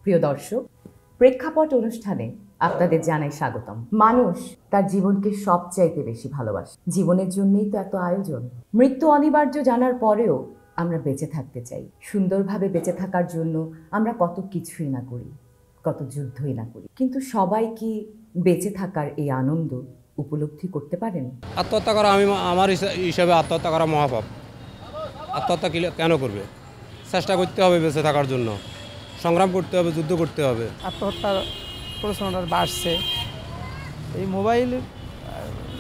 প্রিয় দর্শক, প্রেক্ষাপট অনুষ্ঠানে আপনাদের জানাই স্বাগতম। মানুষ তার জীবনকে সবচাইতে বেশি ভালোবাসে। জীবনের জন্যই তো এত আয়োজন। মৃত্যু অনিবার্য জানার পরেও আমরা বেঁচে থাকতে চাই। সুন্দরভাবে বেঁচে থাকার জন্য আমরা কত কিছুই না করি, কত যুদ্ধই না করি, কিন্তু সবাই কি বেঁচে থাকার এই আনন্দ উপলব্ধি করতে পারেন? আত্মহত্যা করা আমার হিসাবে আত্মহত্যা করা মহাপাপ। আত্মহত্যা কেন করবে? চেষ্টা করতে হবে বেঁচে থাকার জন্য, সংগ্রাম করতে হবে, যুদ্ধ করতে হবে। আত্মহত্যার প্রশ্নটা বাড়ছে এই মোবাইল,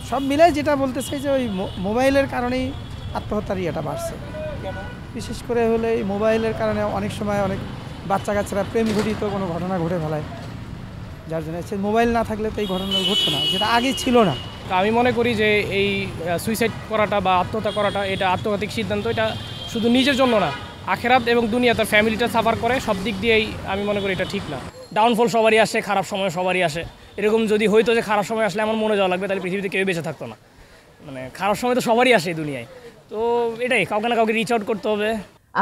সব মিলাই যেটা বলতে চাই যে ওই মোবাইলের কারণেই আত্মহত্যার ইয়েটা বাড়ছে। বিশেষ করে হলে এই মোবাইলের কারণে অনেক সময় অনেক বাচ্চা কাচ্চারা প্রেম ঘটিত কোনো ঘটনা ঘটে ফেলায়, যার জন্য সে মোবাইল না থাকলে তো এই ঘটনা ঘটতো না, যেটা আগে ছিল না। আমি মনে করি যে এই সুইসাইড করাটা বা আত্মহত্যা করাটা, এটা আত্মঘাতিক সিদ্ধান্ত। এটা শুধু নিজের জন্য না, আখেরাত এবং দুনিয়া, তার ফ্যামিলিটা সাফার করে, সব দিক দিয়েই আমি মনে করি এটা ঠিক না। ডাউনফল সবারই আসে, খারাপ সময় সবারই আসে। এরকম যদি হইতো যে খারাপ সময় আসলে আমার মনে যাওয়া লাগবে, তাহলে পৃথিবীতে কেউ বেঁচে থাকতো না। মানে খারাপ সময় তো সবারই আসে এই দুনিয়ায়, তো এটাই কাউকে না কাউকে রিচ আউট করতে হবে।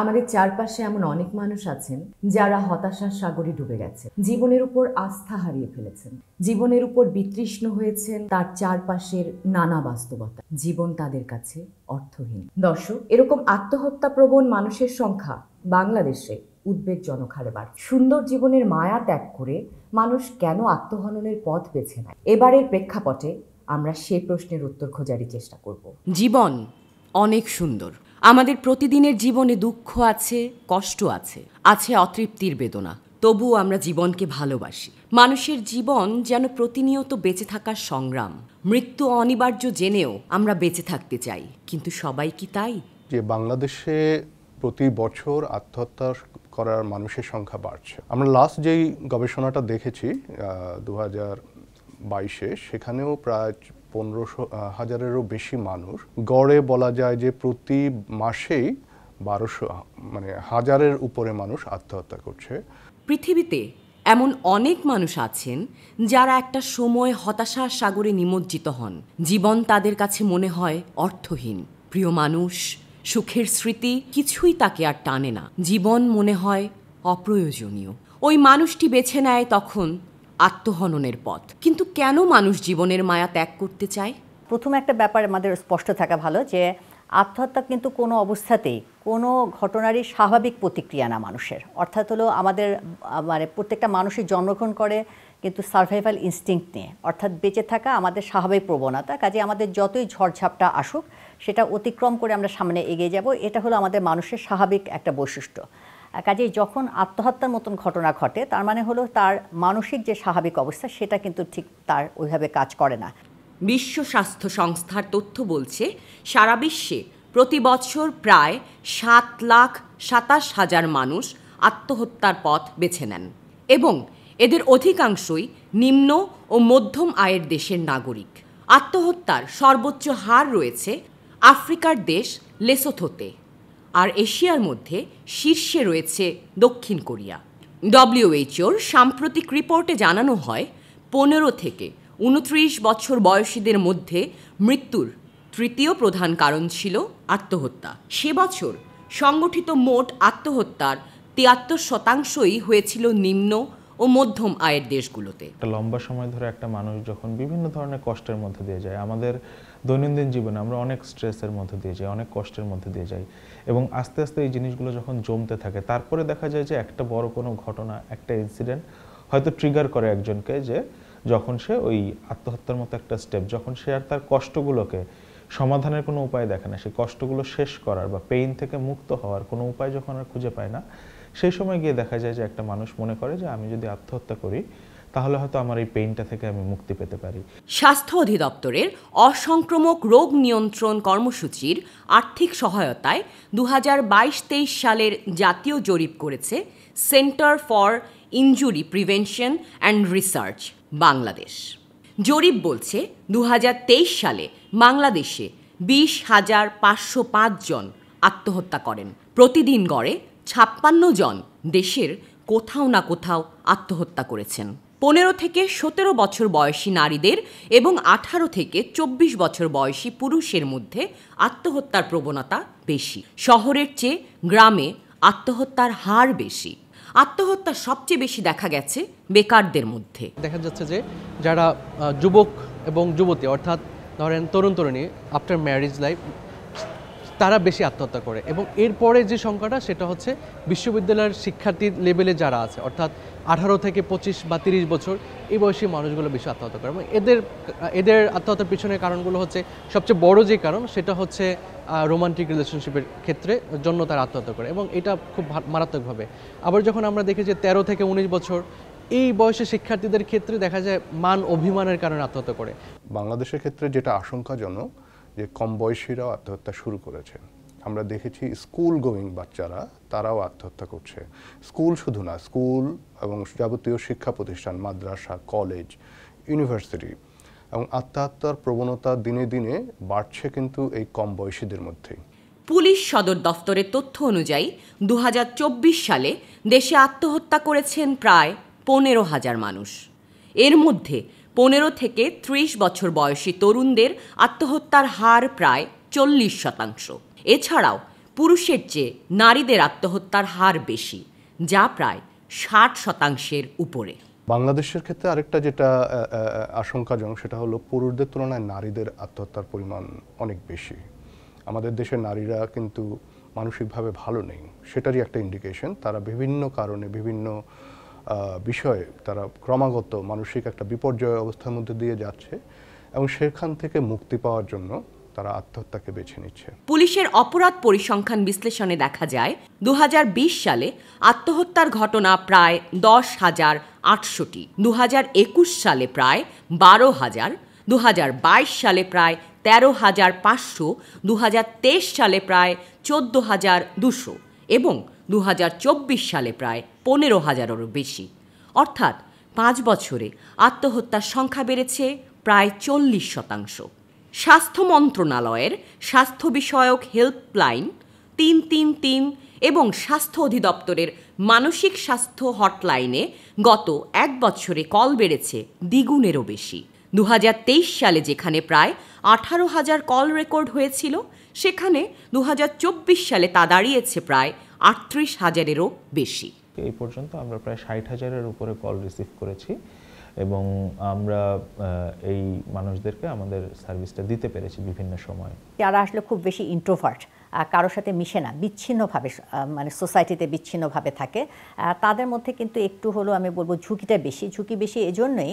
আমাদের চারপাশে এমন অনেক মানুষ আছেন যারা হতাশার সাগরে ডুবে গেছে, জীবনের উপর আস্থা হারিয়ে ফেলেছেন, জীবনের উপর বিতৃষ্ণ হয়েছেন তার চারপাশের নানা বাস্তবতা। জীবন তাদের কাছে অর্থহীন। দর্শক, এরকম আত্মহত্যা প্রবণ মানুষের সংখ্যা বাংলাদেশে উদ্বেগজনক হারে বাড়ছে। সুন্দর জীবনের মায়া ত্যাগ করে মানুষ কেন আত্মহননের পথ বেছে নেয়? এবারের প্রেক্ষাপটে আমরা সে প্রশ্নের উত্তর খোঁজারই চেষ্টা করব। জীবন অনেক সুন্দর। আমাদের প্রতিদিনের জীবনে দুঃখ আছে, কষ্ট আছে, আছে অতৃপ্তির বেদনা। তবুও আমরা জীবনকে ভালোবাসি। মানুষের জীবন যেন প্রতিনিয়ত বেঁচে থাকার সংগ্রাম। মৃত্যু অনিবার্য জেনেও আমরা বেঁচে থাকতে চাই, কিন্তু সবাই কি তাই? যে বাংলাদেশে প্রতি বছর আত্মহত্যা করার মানুষের সংখ্যা বাড়ছে। আমরা লাস্ট যেই গবেষণাটা দেখেছি 2022-এ, সেখানেও প্রায় 15,000-এরও বেশি মানুষ, গড়ে বলা যায় যে প্রতি মাসেই 1200, মানে 1000-এর উপরে মানুষ আত্মহত্যা করছে। পৃথিবীতে এমন অনেক মানুষ আছেন যারা একটা সময় হতাশার সাগরে নিমজ্জিত হন। জীবন তাদের কাছে মনে হয় অর্থহীন। প্রিয় মানুষ, সুখের স্মৃতি কিছুই তাকে আর টানে না। জীবন মনে হয় অপ্রয়োজনীয়। ওই মানুষটি বেছে নেয় তখন আত্মহননের পথ। কিন্তু কেন মানুষ জীবনের মায়া ত্যাগ করতে চায়? প্রথম একটা ব্যাপার আমাদের স্পষ্ট থাকা ভালো যে আত্মহত্যা কিন্তু কোনো অবস্থাতেই কোনো ঘটনারই স্বাভাবিক প্রতিক্রিয়া না মানুষের। অর্থাৎ হলো আমাদের মানে প্রত্যেকটা মানুষই জন্মগ্রহণ করে কিন্তু সার্ভাইভাল ইনস্টিংক্ট নিয়ে, অর্থাৎ বেঁচে থাকা আমাদের স্বাভাবিক প্রবণতা। কাজে আমাদের যতই ঝড়ঝাপটা আসুক সেটা অতিক্রম করে আমরা সামনে এগিয়ে যাব, এটা হলো আমাদের মানুষের স্বাভাবিক একটা বৈশিষ্ট্য। কাজেই যখন আত্মহত্যার মতন ঘটনা ঘটে, তার মানে হলো তার মানসিক যে স্বাভাবিক অবস্থা সেটা কিন্তু ঠিক তার ওইভাবে কাজ করে না। বিশ্ব স্বাস্থ্য সংস্থার তথ্য বলছে, সারা বিশ্বে প্রতি বছর প্রায় 7,27,000 মানুষ আত্মহত্যার পথ বেছে নেন এবং এদের অধিকাংশই নিম্ন ও মধ্যম আয়ের দেশের নাগরিক। আত্মহত্যার সর্বোচ্চ হার রয়েছে আফ্রিকার দেশ লেসোথোতে, আর এশিয়ার মধ্যে শীর্ষে রয়েছে দক্ষিণ কোরিয়া। WHO-র সাম্প্রতিক রিপোর্টে জানানো হয় 15 থেকে 29 বছর বয়সীদের মধ্যে মৃত্যুর তৃতীয় প্রধান কারণ ছিল আত্মহত্যা। সে বছর সংগঠিত মোট আত্মহত্যার 73% হয়েছিল নিম্ন ও মধ্যম আয়ের দেশগুলোতে। একটা লম্বা সময় ধরে একটা মানুষ যখন বিভিন্ন ধরনের কষ্টের মধ্যে দিয়ে যায়, আমাদের দৈনন্দিন জীবনে আমরা অনেক স্ট্রেসের মধ্যে দিয়ে যাই, অনেক কষ্টের মধ্যে দিয়ে যাই, এবং আস্তে আস্তে এই জিনিসগুলো যখন জমতে থাকে, তারপরে দেখা যায় যে একটা বড় কোনো ঘটনা, একটা ইনসিডেন্ট হয়তো ট্রিগার করে একজনকে, যে যখন সে ওই আত্মহত্যার মতো একটা স্টেপ, যখন সে আর তার কষ্টগুলোকে সমাধানের কোনো উপায় দেখে না, সেই কষ্টগুলো শেষ করার বা পেইন থেকে মুক্ত হওয়ার কোনো উপায় যখন আর খুঁজে পায় না, সেই সময় গিয়ে দেখা যায় যে একটা মানুষ মনে করে যে আমি যদি আত্মহত্যা করি তাহলে হয়তো আমার এই পেইনটা থেকে আমি মুক্তি পেতে পারি। স্বাস্থ্য অধিদপ্তরের অসংক্রামক রোগ নিয়ন্ত্রণ কর্মসূচির আর্থিক সহায়তায় 2022-23 সালের জাতীয় জরিপ করেছে centre for injury prevention and research Bangladesh. জরিপ বলছে 2023 সালে বাংলাদেশে 20,505 জন আত্মহত্যা করেন। প্রতিদিন গড়ে 56 জন দেশের কোথাও না কোথাও আত্মহত্যা করেছেন। 15 থেকে 17 বছর বয়সী নারীদের এবং 18 থেকে 24 বছর বয়সী পুরুষের মধ্যে আত্মহত্যার প্রবণতা বেশি। শহরের চেয়ে গ্রামে আত্মহত্যার হার বেশি। আত্মহত্যা সবচেয়ে বেশি দেখা গেছে বেকারদের মধ্যে। দেখা যাচ্ছে যে যারা যুবক এবং যুবতী অর্থাৎ ধরেন তরুণ তরুণী আফটার ম্যারেজ লাইফ তারা বেশি আত্মহত্যা করে, এবং এরপরে যে সংখ্যাটা সেটা হচ্ছে বিশ্ববিদ্যালয়ের শিক্ষার্থী লেভেলে যারা আছে অর্থাৎ 18 থেকে 25 বা 30 বছর এই বয়সী মানুষগুলো বেশি আত্মহত্যা করে। এবং এদের আত্মহত্যার পিছনের কারণগুলো হচ্ছে সবচেয়ে বড় যে কারণ সেটা হচ্ছে রোমান্টিক রিলেশনশিপের ক্ষেত্রে জন্য তারা আত্মহত্যা করে, এবং এটা খুব মারাত্মকভাবে। আবার যখন আমরা দেখি যে 13 থেকে 19 বছর এই বয়সের শিক্ষার্থীদের ক্ষেত্রে দেখা যায় মান অভিমানের কারণে আত্মহত্যা করে। বাংলাদেশের ক্ষেত্রে যেটা আশঙ্কাজনক যে কম বয়সীরাও আত্মহত্যা শুরু করেছে। আমরা দেখেছি স্কুল গোয়িং বাচ্চারা তারাও আত্মহত্যা করছে। স্কুল শুধু না, স্কুল এবং যাবতীয় শিক্ষা প্রতিষ্ঠান, মাদ্রাসা, কলেজ, ইউনিভার্সিটি, এবং আত্মহত্যার প্রবণতা দিনে দিনে বাড়ছে কিন্তু এই কম বয়সীদের মধ্যেই। পুলিশ সদর দফতরের তথ্য অনুযায়ী 2024 সালে দেশে আত্মহত্যা করেছেন প্রায় 15,000 মানুষ। এর মধ্যে 15 থেকে 30 বছর বয়সী তরুণদের আত্মহত্যার হার প্রায় 40%। এছাড়াও পুরুষের চেয়ে নারীদের আত্মহত্যার হার বেশি, যা প্রায় 60%-এর উপরে। বাংলাদেশের ক্ষেত্রে আরেকটা যেটা আশঙ্কাজনক সেটা হলো পুরুষদের তুলনায় নারীদের আত্মহত্যার পরিমাণ অনেক বেশি। আমাদের দেশের নারীরা কিন্তু মানসিকভাবে ভালো নেই, সেটারই একটা ইন্ডিকেশন। তারা বিভিন্ন কারণে বিভিন্ন বিষয়ে তারা ক্রমাগত মানসিক একটা বিপর্যয় অবস্থার মধ্যে দিয়ে যাচ্ছে, এবং সেখান থেকে মুক্তি পাওয়ার জন্য তারা আত্মহত্যাকে বেছে নিচ্ছে। পুলিশের অপরাধ পরিসংখ্যান বিশ্লেষণে দেখা যায় 2020 সালে আত্মহত্যার ঘটনা প্রায় 10,800টি, 2021 সালে প্রায় 12,000, 2022 সালে প্রায় 13,500, 2023 সালে প্রায় 14,200 এবং 2024 সালে প্রায় 15,000-এরও বেশি। অর্থাৎ 5 বছরে আত্মহত্যার সংখ্যা বেড়েছে প্রায় 40%। স্বাস্থ্য মন্ত্রণালয়ের স্বাস্থ্য বিষয়ক হেল্পলাইন 333 এবং স্বাস্থ্য অধিদপ্তরের মানসিক স্বাস্থ্য হটলাইনে গত 1 বছরে কল বেড়েছে দ্বিগুণেরও বেশি। 2023 সালে যেখানে প্রায় 18,000 কল রেকর্ড হয়েছিল, সেখানে 2024 সালে তা দাঁড়িয়েছে প্রায় 38,000-এরও বেশি। এই পর্যন্ত আমরা প্রায় 60,000-এর উপরে কল রিসিভ করেছি, এবং আমরা এই মানুষদেরকে আমাদের সার্ভিসটা দিতে পেরেছি বিভিন্ন সময়। যারা আসলে খুব বেশি ইন্ট্রোভার্ট, কারোর সাথে মিশে না, বিচ্ছিন্নভাবে মানে সোসাইটিতে বিচ্ছিন্নভাবে থাকে, তাদের মধ্যে কিন্তু একটু হলেও আমি বলবো ঝুঁকিটা বেশি। ঝুঁকি বেশি এজন্যই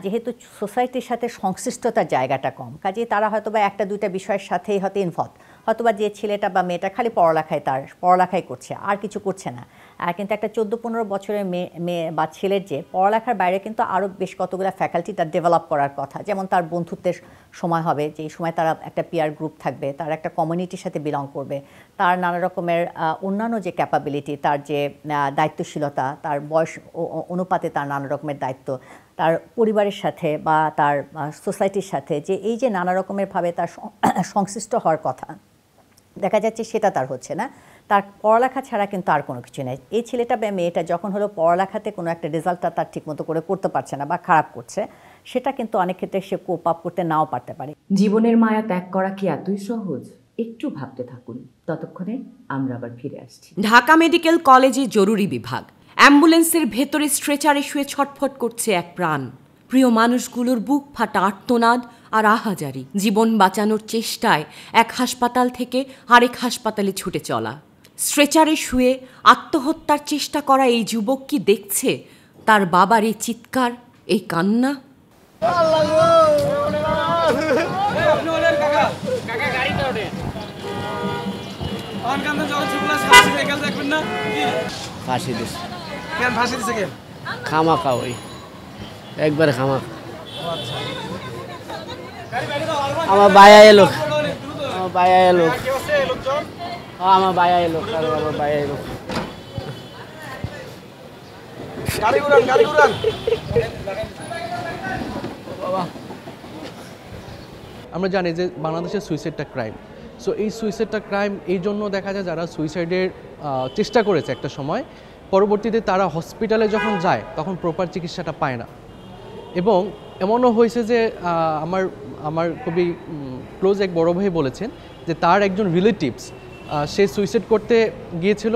যেহেতু সোসাইটির সাথে সংশ্লিষ্টতার জায়গাটা কম, কাজেই তারা হয়তো বা একটা দুইটা বিষয়ের সাথেই হয়তো ইনভলভ, হয়তোবা যে ছেলেটা বা মেয়েটা খালি পড়ালেখাই করছে, আর কিছু করছে না। কিন্তু একটা 14-15 বছরের মেয়ে বা ছেলের যে পড়ালেখার বাইরে কিন্তু আরও বেশ কতগুলো ফ্যাকাল্টি তার ডেভেলপ করার কথা, যেমন তার বন্ধুত্বের সময় হবে, যে সময় তারা একটা পিয়ার গ্রুপ থাকবে, তার একটা কমিউনিটির সাথে বিলং করবে, তার নানা রকমের অন্যান্য যে ক্যাপাবিলিটি, তার যে দায়িত্বশীলতা, তার বয়স অনুপাতে তার নানা রকমের দায়িত্ব, তার পরিবারের সাথে বা তার সোসাইটির সাথে যে এই যে নানা রকমের ভাবে তার সংশ্লিষ্ট হওয়ার কথা, দেখা যাচ্ছে সেটা তার হচ্ছে না। তার পড়ালেখা ছাড়া কিন্তু আর কোনো কিছু নেই। এই ছেলেটা বা মেয়েটা যখন হলো পড়ালেখাতে কোনো একটা রেজাল্টটা তার ঠিকমতো করে করতে পারছে না বা খারাপ করছে, সেটা কিন্তু অনেক ক্ষেত্রে সে কোপ আপ করতে নাও পারতে পারে। জীবনের মায়া ত্যাগ করা কি এতই সহজ? একটু ভাবতে থাকুন, ততক্ষণে আমরা আবার ফিরে আসছি। ঢাকা মেডিকেল কলেজে জরুরি বিভাগ। অ্যাম্বুলেন্সের ভেতরে স্ট্রেচারে শুয়ে ছটফট করছে এক প্রাণ। প্রিয় মানুষগুলোর বুক ফাটা আর্তনাদ আর আহাজারি। জীবন বাঁচানোর চেষ্টায় এক হাসপাতাল থেকে আরেক হাসপাতালে ছুটে চলা। স্ট্রেচারে শুয়ে আত্মহত্যার চেষ্টা করা এই যুবক কি দেখছে তার বাবার এই চিৎকার, এই কান্না? ফাঁসি দিছে। কেন ফাঁসি দিছে? কেন? খামাখা ওই একবারে খামাখা। আমার বায়া এলো, আমার বায়া এলো, আমার বায়া এলো, আমার বায়া এলো। গাড়ি ঘুরান, গাড়ি ঘুরান। আমরা জানি যে বাংলাদেশের সুইসাইডটা ক্রাইম। সো এই সুইসাইডটা ক্রাইম এই জন্য দেখা যায় যারা সুইসাইডের চেষ্টা করেছে একটা সময়, পরবর্তীতে তারা হসপিটালে যখন যায় তখন প্রপার চিকিৎসাটা পায় না। এবং এমনও হয়েছে যে আমার খুবই ক্লোজ এক বড় ভাই বলেছেন যে তার একজন রিলেটিভস সে সুইসাইড করতে গিয়েছিল,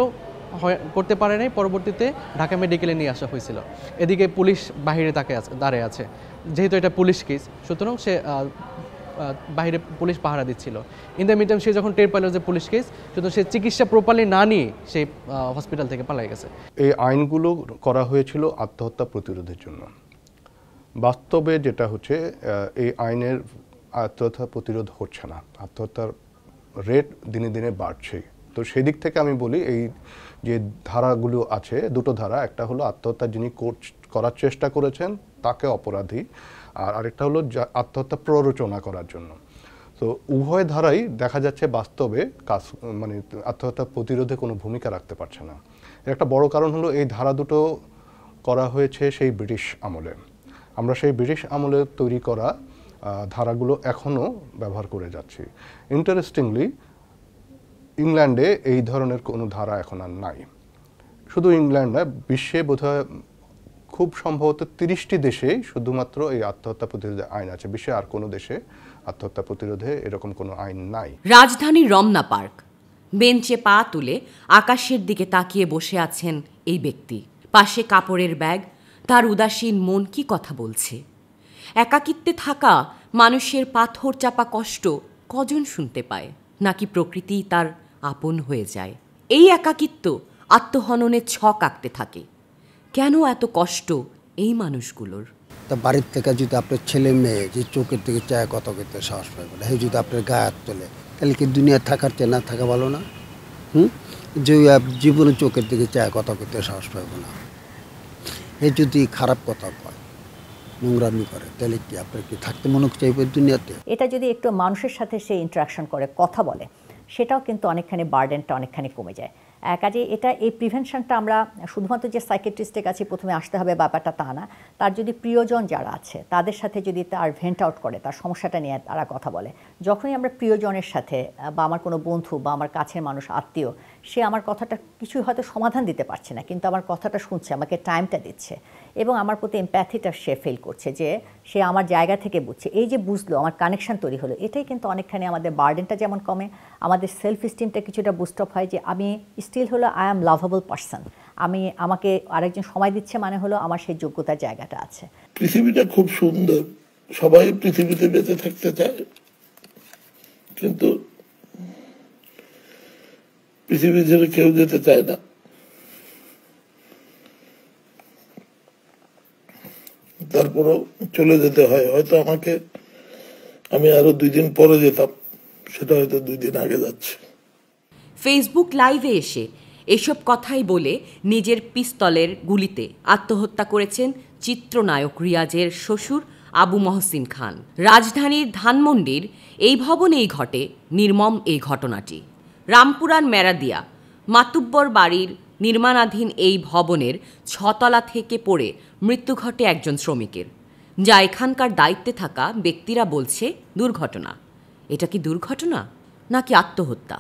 করতে পারে নাই, পরবর্তীতে ঢাকা মেডিকেলে নিয়ে আসা হয়েছিল। এদিকে পুলিশ বাহিরে তাকে দাঁড়িয়ে আছে, যেহেতু এটা পুলিশ কেস, সুতরাং সে বাইরে পুলিশ পাহারা দিচ্ছিল। ইন দ্য মিডটাইম সে যখন টের পেল যে পুলিশ কেস, সুতরাং সে চিকিৎসা প্রপারলি না নিয়ে সে হসপিটাল থেকে পালিয়ে গেছে। এই আইনগুলো করা হয়েছিল আত্মহত্যা প্রতিরোধের জন্য। বাস্তবে যেটা হচ্ছে এই আইনের আত্মহত্যা প্রতিরোধ হচ্ছে না, আত্মহত্যার রেট দিনে দিনে বাড়ছেই। তো সেই দিক থেকে আমি বলি এই যে ধারাগুলো আছে, দুটো ধারা, একটা হলো আত্মহত্যা যিনি করার চেষ্টা করেছেন তাকে অপরাধী, আর আরেকটা হলো আত্মহত্যা প্ররোচনা করার জন্য। তো উভয় ধারাই দেখা যাচ্ছে বাস্তবে কাজ মানে আত্মহত্যা প্রতিরোধে কোনো ভূমিকা রাখতে পারছে না। এর একটা বড় কারণ হলো এই ধারা দুটো করা হয়েছে সেই ব্রিটিশ আমলে। আমরা সেই ব্রিটিশ আমলে তৈরি করা ধারাগুলো এখনও ব্যবহার করে যাচ্ছি। ইন্টারেস্টিংলি ইংল্যান্ডে এই ধরনের কোনো ধারা এখন আর নাই। শুধু ইংল্যান্ড নয়, বিশ্বে বোধহয় খুব সম্ভবত 30টি দেশেই শুধুমাত্র এই আত্মহত্যা প্রতিরোধে আইন আছে। বিশ্বে আর কোনো দেশে আত্মহত্যা প্রতিরোধে এরকম কোনো আইন নাই। রাজধানীর রমনা পার্ক, বেঞ্চে পা তুলে আকাশের দিকে তাকিয়ে বসে আছেন এই ব্যক্তি। পাশে কাপড়ের ব্যাগ, তার উদাসীন মন কি কথা বলছে। একাকিত্বে থাকা মানুষের পাথর চাপা কষ্ট কজন শুনতে পায়, নাকি প্রকৃতি তার আপন হয়ে যায়। এই একাকিত্ব আত্মহননের ছক আঁকতে থাকে। কেন এত কষ্ট এই মানুষগুলোর? তা বাড়ির থেকে যদি আপনার ছেলে মেয়ে যে চোখের দিকে চায় কত করতে সাহস পাবে না, হে যদি আপনার গায়ে হাত তোলে, তাহলে কি দুনিয়া থাকার চেয়ে না থাকা ভালো না? যে জীবনে চোখের দিকে চায় কথা করতে সাহস পাবে না, হে যদি খারাপ কথা কয়, নোংরামি করে, তাহলে কি আপনার কি থাকতে মনে চাইবে দুনিয়াতে? এটা যদি একটু মানুষের সাথে সে ইন্টারাকশন করে, কথা বলে, সেটাও কিন্তু অনেকখানি বার্ডেনটা অনেকখানি কমে যায়। কাজে এটা এই প্রিভেনশনটা আমরা শুধুমাত্র যে সাইকিয়াট্রিস্টের কাছে প্রথমে আসতে হবে ব্যাপারটা তা না। তার যদি প্রিয়জন যারা আছে তাদের সাথে যদি তার ভেন্ট আউট করে, তার সমস্যাটা নিয়ে তারা কথা বলে, যখনই আমরা প্রিয়জনের সাথে বা আমার কোনো বন্ধু বা আমার কাছের মানুষ আত্মীয়, সে আমার কথাটা কিছুই হয়তো সমাধান দিতে পারছে না, কিন্তু আমার কথাটা শুনছে, আমাকে টাইমটা দিচ্ছে এবং আমার প্রতি এমপ্যাথিটা সে ফিল করছে, যে সে আমার জায়গা থেকে বুঝছে। এই যে বুঝলো, আমার কানেকশন তৈরি হলো, এটাই কিন্তু অনেকখানি আমাদের বার্ডেনটা যেমন কমে, আমাদের সেলফ স্টিমটা কিছুটা বুস্ট আপ হয়, যে আমি স্টিল হলো আই অ্যাম লাভেবল পারসন, আমাকে আরেকজন সময় দিচ্ছে, মানে হলো আমার সেই যোগ্যতার জায়গাটা আছে। পৃথিবীটা খুব সুন্দর, সবাই পৃথিবীতে বেঁচে থাকতে চায়, কিন্তু পৃথিবী ছেড়ে কেউ যেতে চায় না। তারপরও চলে যেতে হয়। হয়তো আমি আরো 2 দিন পরে যেতাম, সেটা হয়তো 2 দিন আগে যাচ্ছে। ফেসবুক লাইভে এসে এসব কথাই বলে নিজের পিস্তলের গুলিতে আত্মহত্যা করেছেন চিত্রনায়ক রিয়াজের শ্বশুর আবু মহসিন খান। রাজধানীর ধানমন্ডির এই ভবনেই ঘটে নির্মম এই ঘটনাটি। রামপুরান মেরাদিয়া মাতুব্বর বাড়ির নির্মাণাধীন এই ভবনের 6 তলা থেকে পড়ে মৃত্যু ঘটে একজন শ্রমিকের, যা এখানকার দায়িত্বে থাকা ব্যক্তিরা বলছে দুর্ঘটনা। এটা কি দুর্ঘটনা নাকি আত্মহত্যা?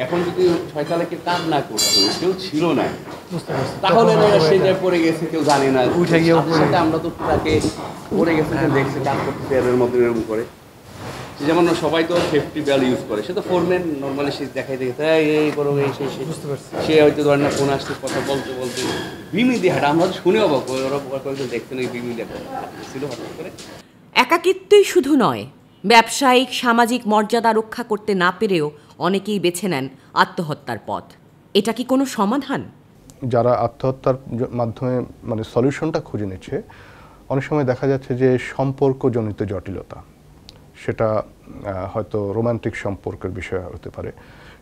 এখন যদি 6 তলাকে কাজ না করতো, কেউ ছিল না, তাহলে সেটা পড়ে গেছে, কেউ জানে না, সেটা আমরা তো তাকে পড়ে গেছে দেখছি কাজ করতেছে এর মধ্যে এরকম করে। যেমন সবাই তো সেফটি বেল ইউজ করে, সে তো ফোরম্যান নর্মালি সে দেখাই দেখে এই করো এই সে হয়তো ধরেন না ফোন আসছে, কথা বলতে বলতে বিমি দিয়ে হাঁটা, আমরা তো শুনে অবাক, ওরা দেখতে নেই বিমি দেখা ছিল হঠাৎ করে। একাকিত্বই শুধু নয়, ব্যবসায়িক সামাজিক মর্যাদা রক্ষা করতে না পেরেও অনেকেই বেছে নেন আত্মহত্যার পথ। এটা কি কোনো সমাধান? যারা আত্মহত্যার মাধ্যমে মানে সলিউশনটা খুঁজে নিচ্ছে, অনেক সময় দেখা যাচ্ছে যে সম্পর্কজনিত জটিলতা, সেটা হয়তো রোমান্টিক সম্পর্কের বিষয় হতে পারে,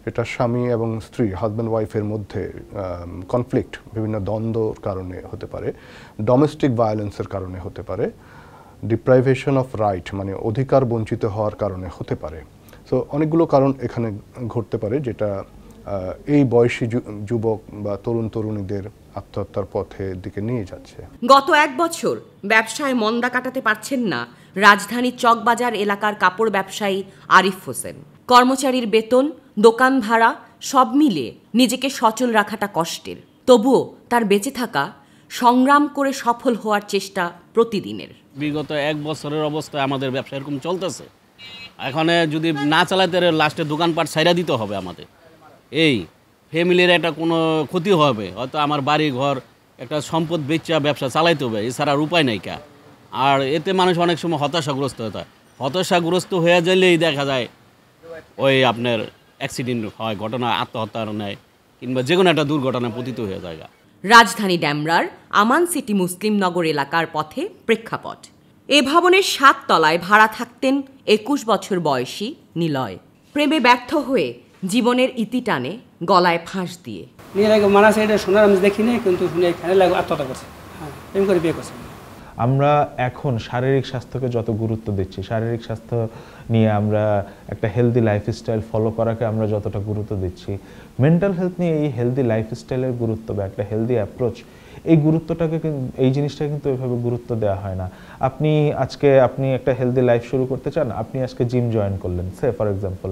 এটা স্বামী এবং স্ত্রী হাজব্যান্ড ওয়াইফের মধ্যে কনফ্লিক্ট, বিভিন্ন দ্বন্দ্বর কারণে হতে পারে, ডোমেস্টিক ভায়োলেন্সের কারণে হতে পারে, ডিপ্রাইভেশন অফ রাইট মানে অধিকার বঞ্চিত হওয়ার কারণে হতে পারে। সো অনেকগুলো কারণ এখানে ঘটতে পারে, যেটা এই বয়সী যুবক বা তরুণ তরুণীদের আত্মহত্যার পথের দিকে নিয়ে যাচ্ছে। গত 1 বছর ব্যবসায় মন্দা কাটাতে পারছেন না রাজধানীর চকবাজার এলাকার কাপড় ব্যবসায়ী আরিফ হোসেন। কর্মচারীর বেতন, দোকান ভাড়া সব মিলিয়ে নিজেকে সচল রাখাটা কষ্টের। তবুও তার বেঁচে থাকা, সংগ্রাম করে সফল হওয়ার চেষ্টা প্রতিদিনের। বিগত 1 বছরের অবস্থায় আমাদের ব্যবসা এরকম চলতেছে। এখন যদি না চালাতে লাস্টে দোকানপাট ছাইরা দিতে হবে আমাদের। এই ফ্যামিলির একটা কোনো ক্ষতি হবে, হয়তো আমার বাড়ি ঘর একটা সম্পদ বেচা ব্যবসা চালাইতে হবে, এছাড়া আর উপায় নাই কা। আর এতে মানুষ অনেক সময় হতাশাগ্রস্ত হতে হয়, হতাশাগ্রস্ত হয়ে গেলেই দেখা যায় ওই আপনার অ্যাক্সিডেন্ট হয়, ঘটনা আত্মহত্যার নেয় কিংবা যে কোনো একটা দুর্ঘটনায় পতিত হয়ে যায়। রাজধানী ড্যামরার আমান সিটি মুসলিম নগর এলাকার পথে প্রেক্ষাপট। এ ভবনের 7 তলায় ভাড়া থাকতেন 21 বছর বয়সী নিলয়। প্রেমে ব্যর্থ হয়ে জীবনের ইতি টানে গলায় ফাঁস দিয়ে। মারা সাইডে শোনার আমি দেখিনি, কিন্তু শুনে এখানে আত্মহত্যা করছে, প্রেম করে বিয়ে করছে। আমরা এখন শারীরিক স্বাস্থ্যকে যত গুরুত্ব দিচ্ছি, শারীরিক স্বাস্থ্য নিয়ে আমরা একটা হেলদি লাইফস্টাইল ফলো করাকে আমরা যতটা গুরুত্ব দিচ্ছি, মেন্টাল হেলথ নিয়ে এই হেলদি লাইফস্টাইলের গুরুত্ব বা একটা হেলদি অ্যাপ্রোচ, এই গুরুত্বটাকে এই জিনিসটা কিন্তু এভাবে গুরুত্ব দেওয়া হয় না। আপনি একটা হেলদি লাইফ শুরু করতে চান, আপনি আজকে জিম জয়েন করলেন, সে ফর এক্সাম্পল,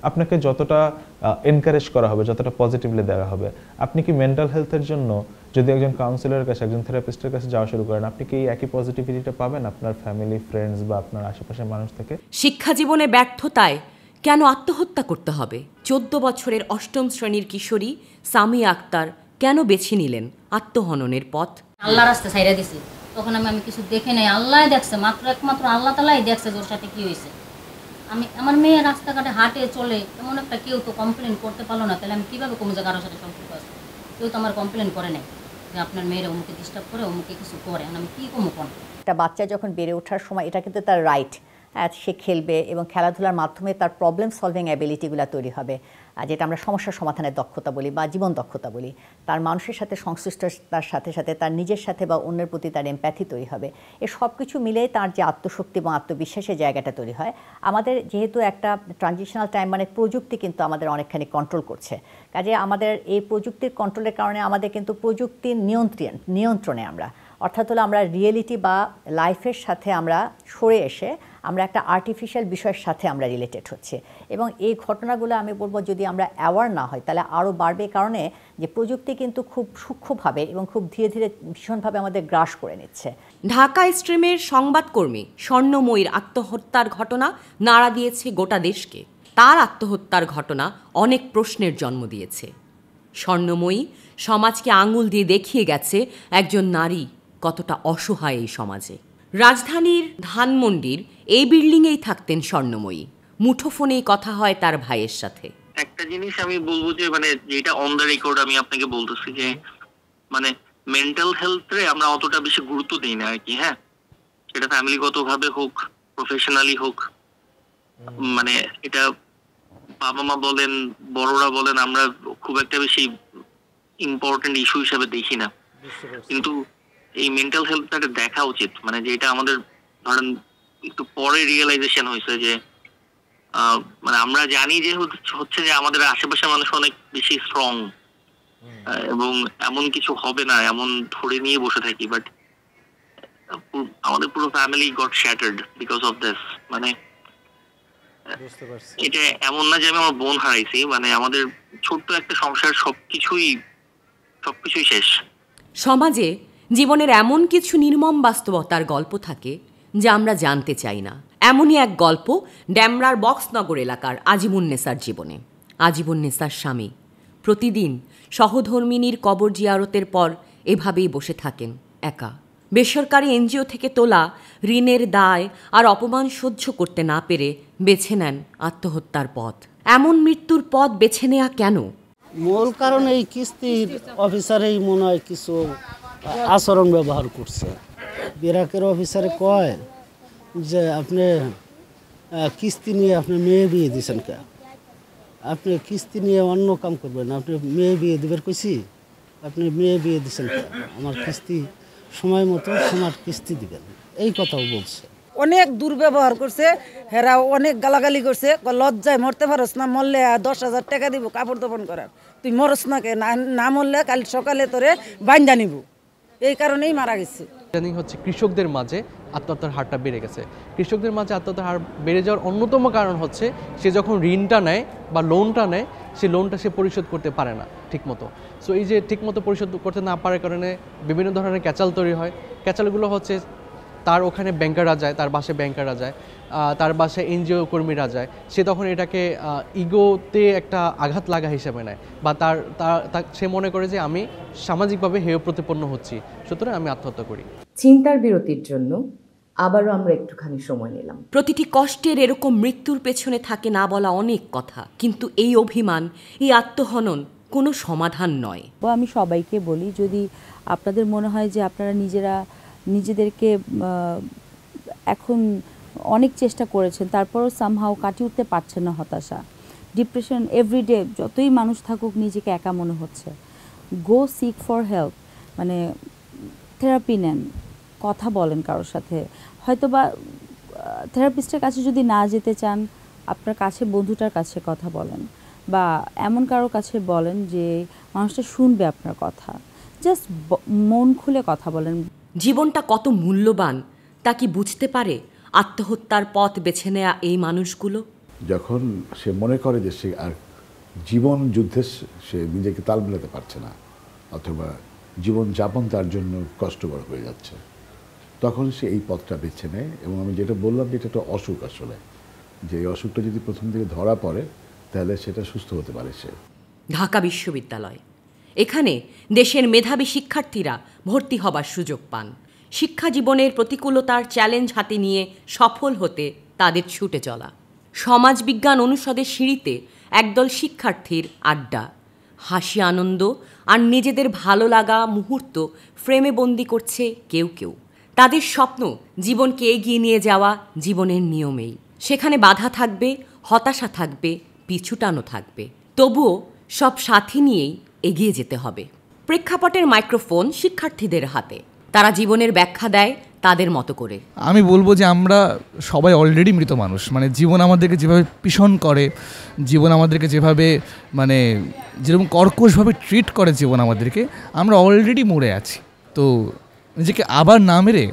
আপনাকে যতটা এনকারেজ করা হবে, যতটা পজিটিভলি দেওয়া হবে, আপনি কি মেন্টাল হেলথের জন্য যদি একজন কাউন্সিলরের কাছে, একজন থেরাপিস্টের কাছে যাওয়া শুরু করেন, আপনি কি এই একই পজিটিভিটিটা পাবেন আপনার ফ্যামিলি, ফ্রেন্ডস বা আপনার আশেপাশের মানুষ থেকে? শিক্ষা জীবনে ব্যর্থতায় কেন আত্মহত্যা করতে হবে? 14 বছরের 8ম শ্রেণীর কিশোরী সামিয়া আক্তার কেন বেছে নিলেন আত্মহননের পথ? আল্লাহ রাস্তা ছাইরা দিছি, তখন আমি কিছু দেখে নাই, আল্লাহ দেখছে, একমাত্র আল্লাহ তাআলাই দেখছে ওর সাথে কি হয়েছে। আমার মেয়ে রাস্তাঘাটে হাঁটে চলে, এমন একটা কেউ তো কমপ্লেন করতে পারলো না, তাহলে আমি কীভাবে কোনো জায়গায় কারোর সাথে সম্পর্ক আছে? কেউ তো আমার কমপ্লেন করে নাই যে আপনার মেয়েরা অমুকে ডিস্টার্ব করে, অমুকে কিছু করে, আমি কী কমু কোন? একটা বাচ্চা যখন বেড়ে ওঠার সময় এটা কিন্তু তার রাইট, সে খেলবে এবং খেলাধুলার মাধ্যমে তার প্রবলেম সলভিং অ্যাবিলিটিগুলো তৈরি হবে, যেটা আমরা সমস্যা সমাধানের দক্ষতা বলি বা জীবন দক্ষতা বলি। তার মানুষের সাথে সংশ্লিষ্টতার সাথে সাথে তার নিজের সাথে বা অন্যের প্রতি তার এমপ্যাথি তৈরি হবে। এ সব কিছু মিলেই তার যে আত্মশক্তি এবং আত্মবিশ্বাসের জায়গাটা তৈরি হয়। আমাদের যেহেতু একটা ট্রানজিশনাল টাইম, মানে প্রযুক্তি কিন্তু আমাদের অনেকখানি কন্ট্রোল করছে, কাজে আমাদের এই প্রযুক্তির কন্ট্রোলের কারণে আমাদের কিন্তু প্রযুক্তির নিয়ন্ত্রণে আমরা, অর্থাৎ হলো আমরা রিয়েলিটি বা লাইফের সাথে আমরা সরে এসে আমরা একটা আর্টিফিশিয়াল বিষয়ের সাথে আমরা রিলেটেড হচ্ছে। এবং এই ঘটনাগুলো আমি বলবো যদি আমরা অ্যাওয়ার না হয় তাহলে আরও বাড়বে, কারণে যে প্রযুক্তি কিন্তু খুব সূক্ষ্মভাবে এবং খুব ধীরে ধীরে ভীষণভাবে আমাদের গ্রাস করে নিচ্ছে। ঢাকা স্ট্রিমের সংবাদকর্মী স্বর্ণময়ীর আত্মহত্যার ঘটনা নাড়া দিয়েছে গোটা দেশকে। তার আত্মহত্যার ঘটনা অনেক প্রশ্নের জন্ম দিয়েছে। স্বর্ণময়ী সমাজকে আঙুল দিয়ে দেখিয়ে গেছে একজন নারী কতটা অসহায় এই সমাজে। রাজধানীর ধানমন্ডির এই বিল্ডিংয়েই থাকতেন স্বর্ণময়ী। মুঠোফোনেই কথা হয় তার ভাইয়ের সাথে। একটা জিনিস আমি বলবো যে যেটা অন দ্য রেকর্ড আমি আপনাকে বলতেছি যে মেন্টাল হেলথে আমরা অতটা বেশি গুরুত্ব দিই না আর কি। হ্যাঁ, সেটা ফ্যামিলিগতভাবে হোক, প্রফেশনালি হোক, এটা বাবা মা বলেন, বড়রা বলেন, আমরা খুব একটা বেশি ইম্পর্টেন্ট ইস্যু হিসেবে দেখি না। কিন্তু এই মেন্টাল হেলথটা দেখা উচিত, যেটা আমাদের ধরেন একটু পরে রিয়েলাইজেশন হয়েছে যে আমরা জানি যে হচ্ছে যে আমাদের আশেপাশের মানুষ অনেক বেশি স্ট্রং এবং এমন কিছু হবে না এমন ধরে নিয়ে বসে থাকি, বাট আমাদের পুরো family goat shattered because of this. এটা এমন না যে আমি আমার বোন হারাইছি, আমাদের ছোট্ট একটা সংসার সবকিছুই শেষ। সমাজে জীবনের এমন কিছু নির্মম বাস্তবতার গল্প থাকে যা আমরা জানতে চাই না। এমনই এক গল্প ড্যামরার বক্সনগর এলাকার আজিমুন্নেসার জীবনে। আজিমুন্নেসার স্বামী প্রতিদিন সহধর্মিনীর কবর জিয়ারতের পর এভাবেই বসে থাকেন একা। বেসরকারি এনজিও থেকে তোলা ঋণের দায় আর অপমান সহ্য করতে না পেরে বেছে নেন আত্মহত্যার পথ। এমন মৃত্যুর পথ বেছে নেওয়া কেন? মূল কারণ এই কিস্তির অফিসারেই মনে হয় কিছু আচরণ ব্যবহার করছে। বিরাকের অফিসারে কয় যে আপনি কিস্তি নিয়ে আপনি মেয়ে বিয়ে দিয়েছেন কে? আপনি কিস্তি নিয়ে অন্য কাম করবেন, আপনি মেয়ে বিয়ে দিবেন কইছি, আপনি মেয়ে বিয়ে দিয়েছেন কে? আমার কিস্তি সময় মতো সময় কিস্তি দিবেন, এই কথাও বলছে। অনেক দুর্ব্যবহার করছে, হেরা অনেক গালাগালি করছে, লজ্জায় মরতে পারস না, মরলে 10,000 টাকা দিব কাপড় দপন করার, তুই মরস না কে, না মরলে কাল সকালে তোরে বাইন্দা নিব, এই কারণেই মারা গেছে। ইদানিং হচ্ছে কৃষকদের মাঝে আত্মহত্যার হারটা বেড়ে গেছে। কৃষকদের মাঝে আত্মহত্যার হার বেড়ে যাওয়ার অন্যতম কারণ হচ্ছে সে যখন ঋণটা নেয় বা লোনটা নেয়, সে লোনটা সে পরিশোধ করতে পারে না ঠিকমতো। সো এই যে ঠিকমতো পরিশোধ করতে না পারার কারণে বিভিন্ন ধরনের ক্যাচাল তৈরি হয়। ক্যাচালগুলো হচ্ছে তার ওখানে ব্যাংকাররা যায়, তার বাসায় ব্যাংকাররা যায়, তার বাসায় এনজিও কর্মীরা যায়, সে তখন এটাকে ইগোতে একটা আঘাত লাগা হিসেবে নেয়, বা সে মনে করে যে আমি সামাজিকভাবে হেয় প্রতিপন্ন হচ্ছি, সুতরাং আমি আত্মহত্যা করি। চিন্তার বিরতির জন্য আবারও আমরা একটুখানি সময় নিলাম। প্রতিটি কষ্টের এরকম মৃত্যুর পেছনে থাকে না বলা অনেক কথা, কিন্তু এই অভিমান, এই আত্মহনন কোনো সমাধান নয়। আমি সবাইকে বলি, যদি আপনাদের মনে হয় যে আপনারা নিজেদেরকে এখন অনেক চেষ্টা করেছেন, তারপরও সামহাও কাটিয়ে উঠতে পারছেন না হতাশা, ডিপ্রেশন, এভরিডে যতই মানুষ থাকুক নিজেকে একা মনে হচ্ছে, গো সিক ফর হেল্প, মানে থেরাপি নেন, কথা বলেন কারোর সাথে, হয়তো বা থেরাপিস্টের কাছে যদি না যেতে চান আপনার কাছে বন্ধুটার কাছে কথা বলেন, বা এমন কারোর কাছে বলেন যে মানুষটা শুনবে আপনার কথা, জাস্ট মন খুলে কথা বলেন। জীবনটা কত মূল্যবান তা কি বুঝতে পারে আত্মহত্যার পথ বেছে নেয়া এই মানুষগুলো? যখন সে মনে করে যে সে আর জীবন যুদ্ধে সে নিজেকে তাল মেলাতে পারছে না, অথবা জীবন যাপন তার জন্য কষ্টকর হয়ে যাচ্ছে, তখন সে এই পথটা বেছে নেয়। এবং আমি যেটা বললাম যে এটা একটা অসুখ, আসলে যে এই অসুখটা যদি প্রথম দিকে ধরা পড়ে তাহলে সেটা সুস্থ হতে পারে সে। ঢাকা বিশ্ববিদ্যালয়, এখানে দেশের মেধাবী শিক্ষার্থীরা ভর্তি হবার সুযোগ পান। শিক্ষা জীবনের প্রতিকূলতার চ্যালেঞ্জ হাতে নিয়ে সফল হতে তাদের ছুটে চলা। সমাজবিজ্ঞান অনুষদের সিঁড়িতে একদল শিক্ষার্থীর আড্ডা, হাসি, আনন্দ আর নিজেদের ভালো লাগা মুহূর্ত ফ্রেমে বন্দি করছে কেউ কেউ। তাদের স্বপ্ন জীবনকে এগিয়ে নিয়ে যাওয়া জীবনের নিয়মেই। সেখানে বাধা থাকবে, হতাশা থাকবে, পিছুটানো থাকবে, তবুও সব সাথী নিয়েই এগিয়ে যেতে হবে। প্রেক্ষাপটের মাইক্রোফোন শিক্ষার্থীদের হাতে, তারা জীবনের ব্যাখ্যা দেয় তাদের মতো করে। আমি বলবো যে আমরা সবাই অলরেডি মৃত মানুষ, মানে জীবন আমাদেরকে যেভাবে পিষণ করে, জীবন আমাদেরকে যেভাবে মানে যেরকম কর্কশভাবে ট্রিট করে জীবন আমাদেরকে, আমরা অলরেডি মরে আছি। তো নিজেকে আবার না মেরে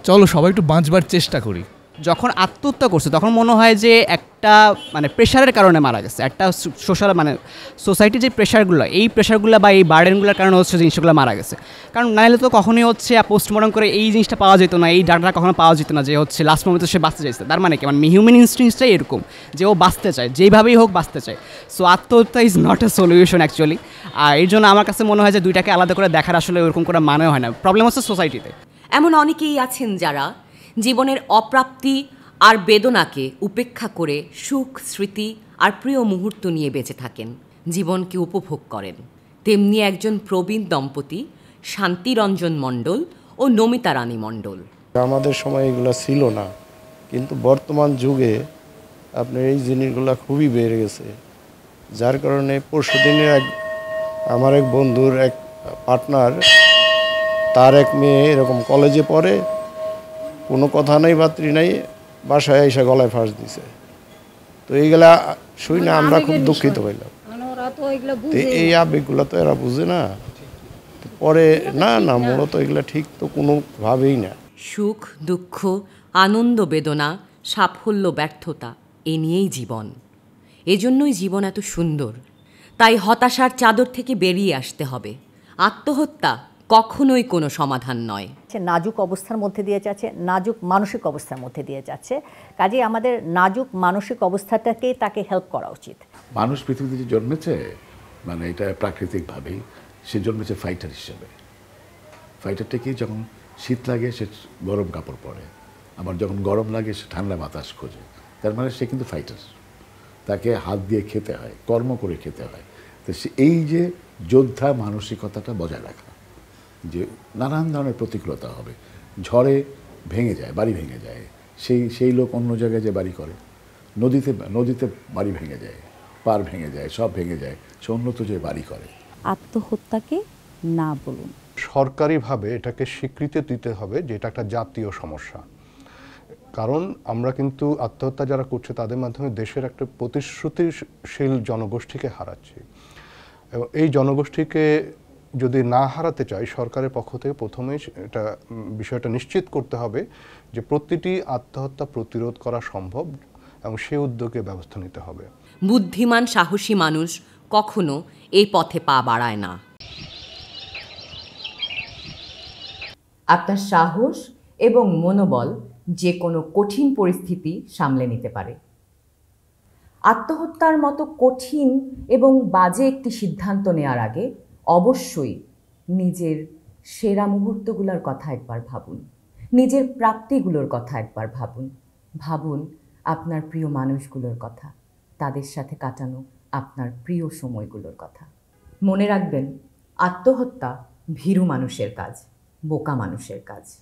চলো সবাই একটু বাঁচবার চেষ্টা করি। যখন আত্মহত্যা করছে তখন মনে হয় যে একটা মানে প্রেশারের কারণে মারা গেছে, একটা সোশ্যাল মানে সোসাইটির যে প্রেশারগুলো, এই প্রেশারগুলো বা এই বার্ডেনগুলোর কারণে হচ্ছে জিনিসগুলো মারা গেছে। কারণ নাহলে তো কখনোই হচ্ছে পোস্টমর্টম করে এই জিনিসটা পাওয়া যেত না, এই ডাটাটা কখনো পাওয়া যেত না যে হচ্ছে লাস্ট মোমেন্টে সে বাঁচতে চাইছে। তার মানে কি, মানে হিউম্যান ইনস্টিংক্টটাই এরকম যে ও বাঁচতে চায়, যেইভাবেই হোক বাঁচতে চায়। সো আত্মহত্যা is not a solution actually. আর এই জন্য আমার কাছে মনে হয় যে দুইটাকে আলাদা করে দেখার আসলে ওরকম করে মানে হয় না। প্রবলেম হচ্ছে সোসাইটিতে। এমন অনেকেই আছেন যারা জীবনের অপ্রাপ্তি আর বেদনাকে উপেক্ষা করে সুখ, স্মৃতি আর প্রিয় মুহূর্ত নিয়ে বেঁচে থাকেন, জীবনকে উপভোগ করেন। তেমনি একজন প্রবীণ দম্পতি শান্তিরঞ্জন মণ্ডল ও নমিতা রানী মণ্ডল। আমাদের সময় এগুলো ছিল না, কিন্তু বর্তমান যুগে আপনার এই জিনিসগুলো খুবই বেড়ে গেছে, যার কারণে পরশুদিনের আমার এক বন্ধুর এক পার্টনার, তার এক মেয়ে এরকম কলেজে পড়ে, কোনো কথা নেই বাত্রি নাই, বাসায় এসে গলায় ফাঁস দিছে। তো এইগুলা শুই না আমরা খুব দুঃখিত হইলাম। এই আবেগগুলো তো এরা বুঝে না, পরে না না মূলত এগুলা ঠিক তো কোনোভাবেই না। সুখ, দুঃখ, আনন্দ, বেদনা, সাফল্য, ব্যর্থতা, এ নিয়েই জীবন। এজন্যই জীবন এত সুন্দর। তাই হতাশার চাদর থেকে বেরিয়ে আসতে হবে। আত্মহত্যা কখনোই কোনো সমাধান নয়। নাজুক অবস্থার মধ্যে দিয়ে যাচ্ছে, নাজুক মানসিক অবস্থার মধ্যে দিয়ে যাচ্ছে, কাজেই আমাদের নাজুক মানসিক অবস্থাটাকেই তাকে হেল্প করা উচিত। মানুষ পৃথিবীতে যে জন্মেছে, মানে এটা প্রাকৃতিকভাবেই সে জন্মেছে ফাইটার হিসেবে। ফাইটারটাকে যখন শীত লাগে সে গরম কাপড় পরে, আবার যখন গরম লাগে সে ঠান্ডা বাতাস খোঁজে। তার মানে সে কিন্তু ফাইটার, তাকে হাত দিয়ে খেতে হয়, কর্ম করে খেতে হয়। তো এই যে যোদ্ধা মানসিকতাটা বজায় রাখা, যে নানান ধরনের প্রতিকূলতা হবে, ঝড়ে ভেঙে যায়, বাড়ি ভেঙে যায়, সেই লোক অন্য জায়গায় যে বাড়ি করে, নদীতে বাড়ি ভেঙে যায়, পার ভেঙে যায়, সব ভেঙে যায়, সে অন্যত যে বাড়ি করে। আত্মহত্যাকে না বলুন, সরকারিভাবে এটাকে স্বীকৃতি দিতে হবে যে এটা একটা জাতীয় সমস্যা। কারণ আমরা কিন্তু আত্মহত্যা যারা করছে তাদের মাধ্যমে দেশের একটা প্রতিশ্রুতিশীল জনগোষ্ঠীকে হারাচ্ছি, এবং এই জনগোষ্ঠীকে যদি না হারাতে চাই সরকারের পক্ষ থেকে প্রথমেই এটা বিষয়টা নিশ্চিত করতে হবে যে প্রতিটি আত্মহত্যা প্রতিরোধ করা সম্ভব, এবং সেই উদ্যোগে ব্যবস্থা নিতে হবে। বুদ্ধিমান, সাহসী মানুষ কখনো এই পথে পা বাড়ায় না। আপনার সাহস এবং মনোবল যে কোনো কঠিন পরিস্থিতি সামলে নিতে পারে। আত্মহত্যার মতো কঠিন এবং বাজে একটি সিদ্ধান্ত নেওয়ার আগে অবশ্যই নিজের সেরা মুহূর্তগুলোর কথা একবার ভাবুন, নিজের প্রাপ্তিগুলোর কথা একবার ভাবুন, ভাবুন আপনার প্রিয় মানুষগুলোর কথা, তাদের সাথে কাটানো আপনার প্রিয় সময়গুলোর কথা। মনে রাখবেন, আত্মহত্যা ভীরু মানুষের কাজ, বোকা মানুষের কাজ।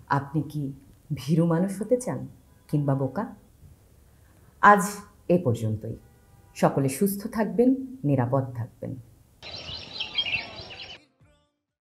আপনি কি ভীরু মানুষ হতে চান কিংবা বোকা? আজ এ পর্যন্তই। সকলে সুস্থ থাকবেন, নিরাপদ থাকবেন।